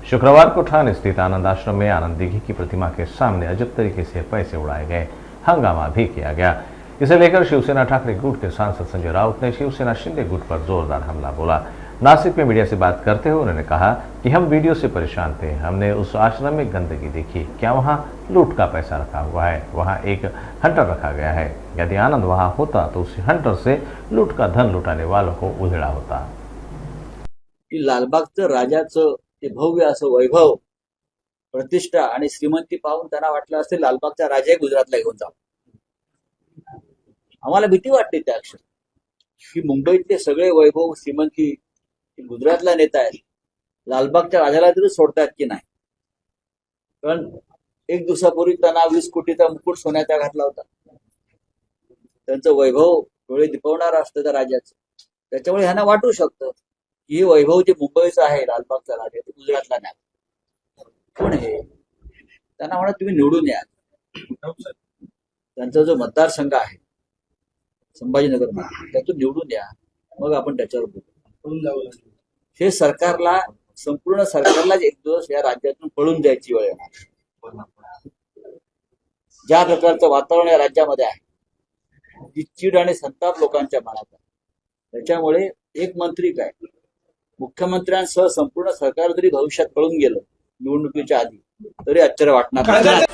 शुक्रवार को ठाणे स्थित आनंद आश्रम में आनंद दिघी की प्रतिमा के सामने अजब तरीके से पैसे उड़ाए गए, हंगामा भी किया गया। इसे लेकर शिवसेना ठाकरे गुट के सांसद संजय राउत ने शिवसेना शिंदे गुट पर जोरदार हमला बोला। नासिक में मीडिया से बात करते हुए उन्होंने कहा कि हम वीडियो से परेशान थे, हमने उस आश्रम में गंदगी देखी, क्या वहां लूट का पैसा रखा हुआ है? वहां एक हंटर रखा गया है, यदि आनंद वहां होता तो उस हंटर से लूट का धन लुटाने वालों को उधेड़ा होता। लालबागचं राजाचं ते भव्य असं वैभव, प्रतिष्ठा आणि श्रीमंती पाहून त्यांना वाटलं असते लालबागचा राजाही गुजरातला घेऊन जाऊ। आम्हाला भीती वाटते त्या क्षणी की मुंबईतले सगळे वैभव श्रीमंती गुजरातला नेत आहेत, लालबागच्या राजाला तरी सोडतायत की नाही। कारण एक दिवसापूर्वी त्यांना 20 कोटीचा मुकुट सोन्याचा घातला होता। त्यांचं वैभव डोळे दिपवणारं असतं त्या राजाचं, त्याच्यामुळे ह्यांना वाटू शकतं की हे वैभव जे मुंबईचं आहे, लालबागचा राजा, ते गुजरातला नाही। कोण हे? त्यांना म्हणा तुम्ही निवडून या, त्यांचा जो मतदारसंघ आहे संभाजीनगर मध्ये, त्यातून निवडून या, मग आपण त्याच्यावर बोलू। हे सरकारला, संपूर्ण सरकारलाच एक दिवस या राज्यातून पळून जायची वेळ येणार। ज्या प्रकारचं वातावरण या राज्यामध्ये आहे, ती चीड आणि संताप लोकांच्या मनात आहे, त्याच्यामुळे एक मंत्री काय, मुख्यमंत्र्यांसह संपूर्ण सरकार जरी भविष्यात पळून गेलं निवडणुकीच्या आधी, तरी आश्चर्य वाटणार नाही।